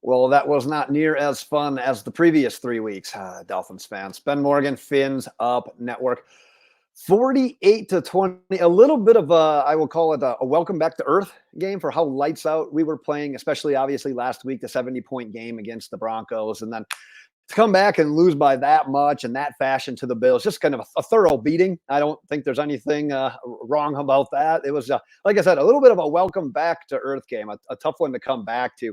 Well, that was not near as fun as the previous 3 weeks, Dolphins fans. Ben Morgan, Fins Up Network. 48-20, a little bit of a, I will call it a welcome back to earth game for how lights out we were playing, especially obviously last week, the 70-point game against the Broncos. And then to come back and lose by that much in that fashion to the Bills, just kind of a thorough beating. I don't think there's anything wrong about that. It was, like I said, a little bit of a welcome back to earth game, a tough one to come back to.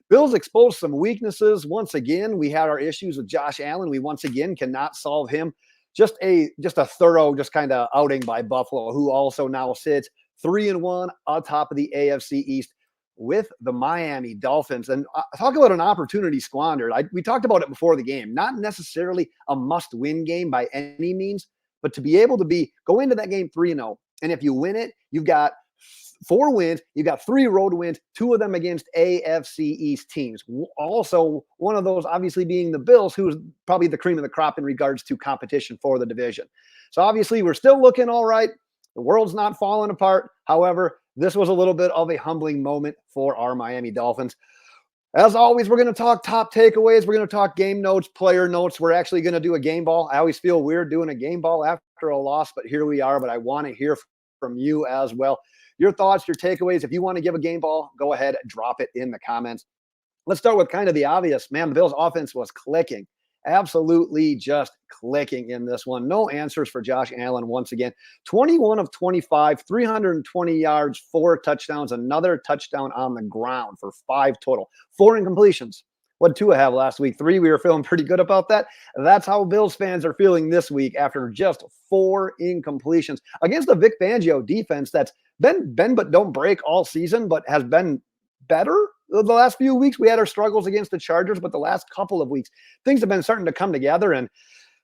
Bills exposed some weaknesses. Once again, we had our issues with Josh Allen. We once again cannot solve him. Just a thorough, just kind of outing by Buffalo, who also now sits 3-1 atop of the AFC East with the Miami Dolphins. And talk about an opportunity squandered. We talked about it before the game. Not necessarily a must-win game by any means, but to be able to go into that game 3-0. And if you win it, you've got 4 wins. You got 3 road wins, 2 of them against AFC East teams. Also, one of those obviously being the Bills, who's probably the cream of the crop in regards to competition for the division. So obviously, we're still looking all right. The world's not falling apart. However, this was a little bit of a humbling moment for our Miami Dolphins. As always, we're going to talk top takeaways. We're going to talk game notes, player notes. We're actually going to do a game ball. I always feel weird doing a game ball after a loss, but here we are. But I want to hear from you as well. Your thoughts, your takeaways. If you want to give a game ball, go ahead, drop it in the comments. Let's start with kind of the obvious. Man, the Bills offense was clicking. Absolutely just clicking in this one. No answers for Josh Allen once again. 21 of 25, 320 yards, 4 touchdowns, another touchdown on the ground for 5 total. 4 incompletions. What did Tua have last week? 3. We were feeling pretty good about that. That's how Bills fans are feeling this week after just 4 incompletions against the Vic Fangio defense that's been bend but don't break all season, but has been better the last few weeks. We had our struggles against the Chargers, but the last couple of weeks, things have been starting to come together. And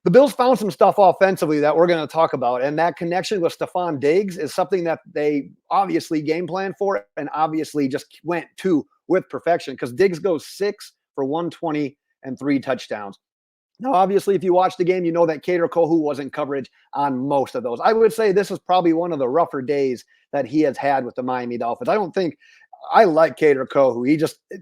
the Bills found some stuff offensively that we're going to talk about. And that connection with Stefon Diggs is something that they obviously game planned for and obviously just went to with perfection, because Diggs goes 6 for 120 and 3 touchdowns. Now, obviously, if you watch the game, you know that Kader Kohou was in coverage on most of those. I would say this is probably one of the rougher days that he has had with the Miami Dolphins. I like Kader Kohou.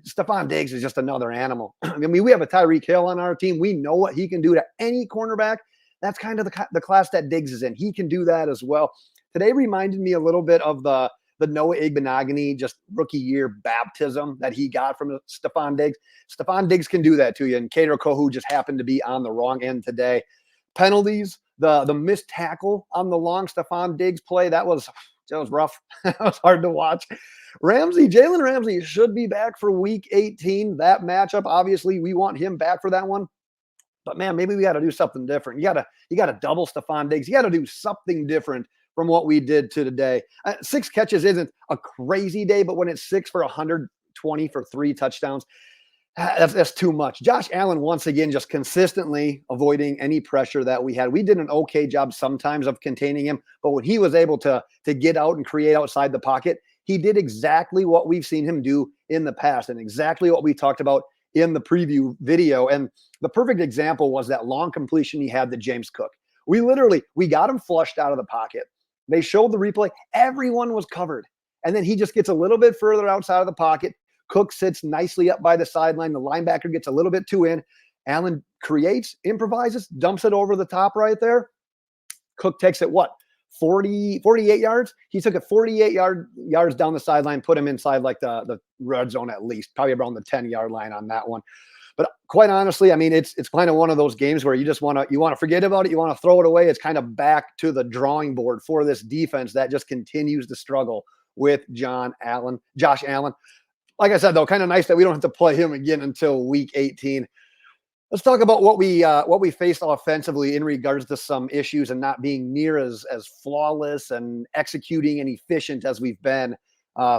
Stefon Diggs is just another animal. I mean, we have a Tyreek Hill on our team. We know what he can do to any cornerback. That's kind of the class that Diggs is in. He can do that as well. Today reminded me a little bit of the Noah Igbenogany, just rookie year baptism that he got from Stefon Diggs. Stefon Diggs can do that to you, and Kader Kohou just happened to be on the wrong end today. Penalties, the missed tackle on the long Stefon Diggs play, that was rough. That was hard to watch. Jalen Ramsey should be back for week 18. That matchup, obviously, we want him back for that one. But man, maybe we got to do something different. You got to double Stefon Diggs. You got to do something different from what we did to today. 6 catches isn't a crazy day, but when it's 6 for 120 for 3 touchdowns, that's too much. Josh Allen, once again, just consistently avoiding any pressure that we had. We did an okay job sometimes of containing him, but when he was able to get out and create outside the pocket, he did exactly what we've seen him do in the past and exactly what we talked about in the preview video. And the perfect example was that long completion he had to James Cook. We got him flushed out of the pocket. They showed the replay. Everyone was covered. And then he just gets a little bit further outside of the pocket. Cook sits nicely up by the sideline. The linebacker gets a little bit too in. Allen creates, improvises, dumps it over the top right there. Cook takes it, 48 yards? He took it 48 yards down the sideline, put him inside like the red zone at least, probably around the 10-yard line on that one. But quite honestly, I mean, it's kind of one of those games where you just want to forget about it. You want to throw it away. It's kind of back to the drawing board for this defense that just continues to struggle with Josh Allen. Like I said, though, kind of nice that we don't have to play him again until week 18. Let's talk about what we faced offensively in regards to some issues and not being near as flawless and executing and efficient as we've been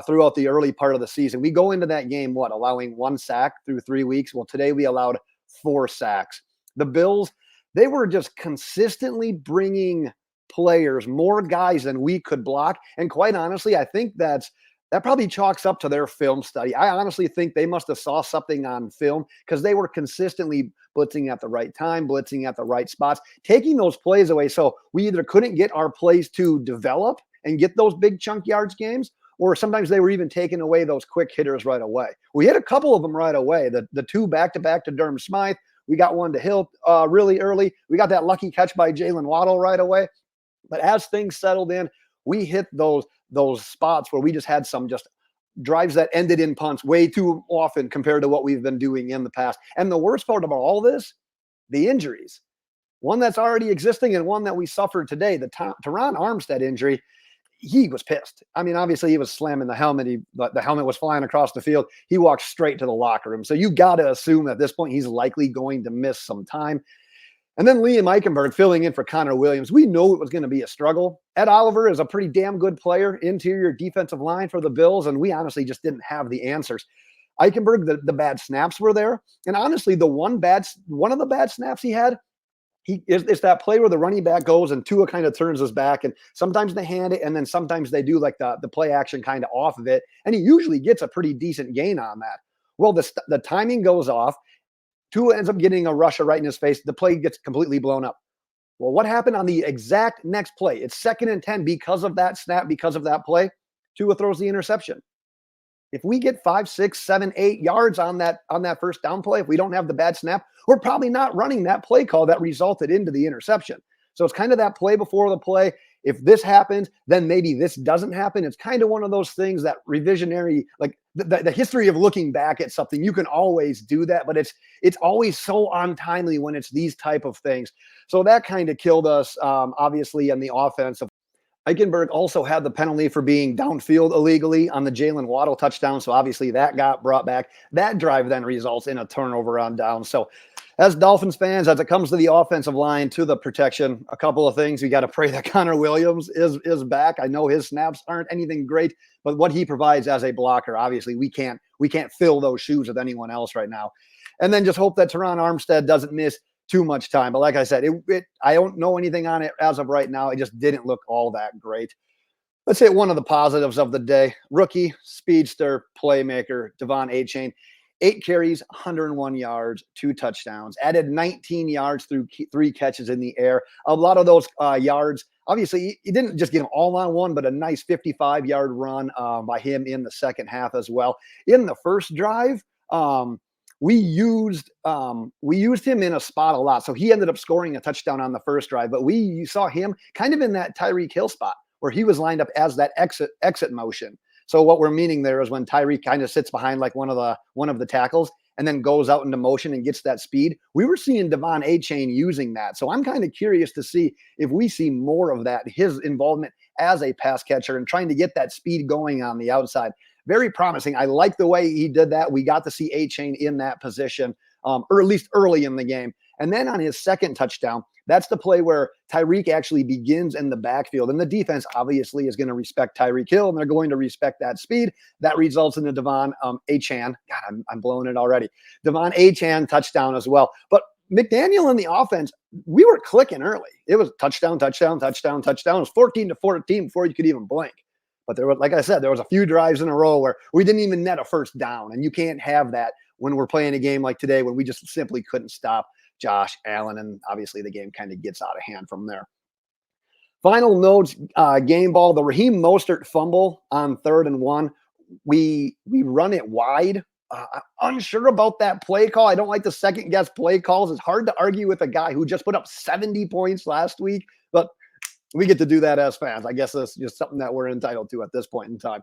throughout the early part of the season. We go into that game, allowing 1 sack through 3 weeks. Well, today we allowed 4 sacks. The Bills, they were just consistently bringing players, more guys than we could block. And quite honestly, I think that probably chalks up to their film study. I honestly think they must have saw something on film, because they were consistently blitzing at the right time, blitzing at the right spots, taking those plays away. So we either couldn't get our plays to develop and get those big chunk yards games, or sometimes they were even taking away those quick hitters right away. We hit a couple of them right away. The two back-to-back to Durham Smythe. We got one to Hill really early. We got that lucky catch by Jalen Waddle right away. But as things settled in, we hit those spots where we just had some just drives that ended in punts way too often compared to what we've been doing in the past. And the worst part about all this, the injuries. One that's already existing and one that we suffered today, the Teron Armstead injury. He was pissed. I mean, obviously he was slamming the helmet. The helmet was flying across the field. He walked straight to the locker room. So you got to assume at this point he's likely going to miss some time. And then Liam Eichenberg filling in for Connor Williams. We know it was going to be a struggle. Ed Oliver is a pretty damn good player, interior defensive line for the Bills, and we honestly just didn't have the answers. Eichenberg, the bad snaps were there. And honestly, one of the bad snaps he had, it's that play where the running back goes and Tua kind of turns his back, and sometimes they hand it, and then sometimes they do like the play action kind of off of it, and he usually gets a pretty decent gain on that. Well, the timing goes off. Tua ends up getting a rusher right in his face. The play gets completely blown up. Well, what happened on the exact next play? It's 2nd and 10 because of that snap, because of that play. Tua throws the interception. If we get 5, 6, 7, 8 yards on that first down play, if we don't have the bad snap, we're probably not running that play call that resulted into the interception. So it's kind of that play before the play. If this happens, then maybe this doesn't happen. It's kind of one of those things that revisionary, like the history of looking back at something, you can always do that, but it's always so untimely when it's these type of things. So that kind of killed us, obviously, in the offense. Eichenberg also had the penalty for being downfield illegally on the Jalen Waddle touchdown. So obviously that got brought back. That drive then results in a turnover on down. So as Dolphins fans, as it comes to the offensive line, to the protection, a couple of things. We got to pray that Connor Williams is back. I know his snaps aren't anything great, but what he provides as a blocker, obviously we can't fill those shoes with anyone else right now. And then just hope that Teron Armstead doesn't miss too much time. But like I said, I don't know anything on it as of right now. It just didn't look all that great. Let's hit one of the positives of the day. Rookie, speedster, playmaker, De'Von Achane. 8 carries, 101 yards, 2 touchdowns, added 19 yards through 3 catches in the air. A lot of those yards, obviously, he didn't just get them all on one, but a nice 55-yard run by him in the second half as well. In the first drive, we used him in a spot a lot. So he ended up scoring a touchdown on the first drive, but we saw him kind of in that Tyreek Hill spot where he was lined up as that exit motion. So what we're meaning there is when Tyreek kind of sits behind like one of the tackles and then goes out into motion and gets that speed. We were seeing De'Von Achane using that. So I'm kind of curious to see if we see more of that, his involvement as a pass catcher and trying to get that speed going on the outside. Very promising. I like the way he did that. We got to see Achane in that position, or at least early in the game. And then on his second touchdown, that's the play where Tyreek actually begins in the backfield. And the defense obviously is going to respect Tyreek Hill, and they're going to respect that speed. That results in the De'Von Achane. God, I'm blowing it already. De'Von Achane touchdown as well. But McDaniel in the offense, we were clicking early. It was touchdown, touchdown, touchdown, touchdown. It was 14-14 before you could even blink. But there was, like I said, there was a few drives in a row where we didn't even net a first down. And you can't have that when we're playing a game like today when we just simply couldn't stop Josh Allen. And obviously the game kind of gets out of hand from there. Final notes, game ball, the Raheem Mostert fumble on 3rd and 1. We run it wide. I'm unsure about that play call. I don't like the second guess play calls. It's hard to argue with a guy who just put up 70 points last week, but we get to do that as fans. I guess that's just something that we're entitled to at this point in time.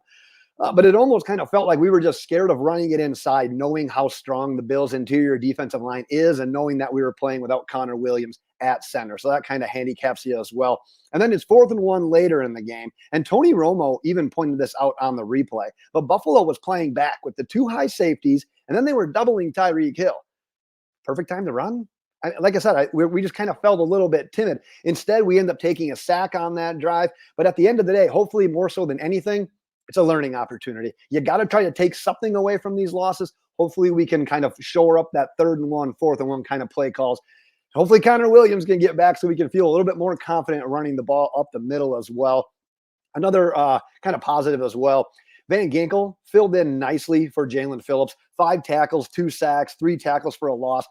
But it almost kind of felt like we were just scared of running it inside, knowing how strong the Bills' interior defensive line is and knowing that we were playing without Connor Williams at center. So that kind of handicaps you as well. And then it's 4th and 1 later in the game. And Tony Romo even pointed this out on the replay. But Buffalo was playing back with the 2 high safeties, and then they were doubling Tyreek Hill. Perfect time to run? Like I said, we just kind of felt a little bit timid. Instead, we end up taking a sack on that drive. But at the end of the day, hopefully more so than anything, it's a learning opportunity. You got to try to take something away from these losses. Hopefully we can kind of shore up that 3rd and 1, 4th and 1 kind of play calls. Hopefully Connor Williams can get back so we can feel a little bit more confident running the ball up the middle as well. Another kind of positive as well. Van Ginkel filled in nicely for Jalen Phillips. 5 tackles, 2 sacks, 3 tackles for a loss.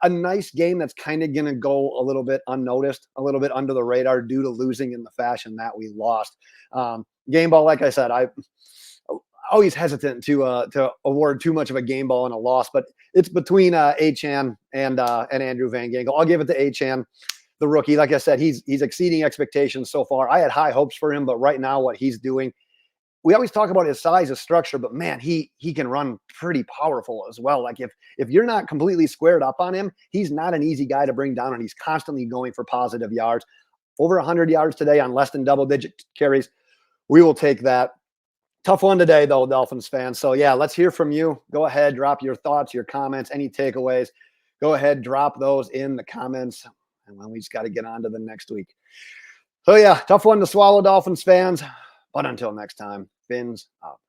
A nice game that's kind of going to go a little bit unnoticed, a little bit under the radar due to losing in the fashion that we lost. game ball, like I said, I always hesitant to award too much of a game ball in a loss, but it's between Achane and Andrew Van Ginkel. I'll give it to Achane, the rookie. Like I said, he's exceeding expectations so far. I had high hopes for him, but right now what he's doing, we always talk about his size, his structure, but man, he can run pretty powerful as well. Like if you're not completely squared up on him, he's not an easy guy to bring down, and he's constantly going for positive yards. Over 100 yards today on less than double-digit carries. We will take that. Tough one today, though, Dolphins fans. So, yeah, let's hear from you. Go ahead, drop your thoughts, your comments, any takeaways. Go ahead, drop those in the comments. And then we just got to get on to the next week. So, yeah, tough one to swallow, Dolphins fans. But until next time, fins up.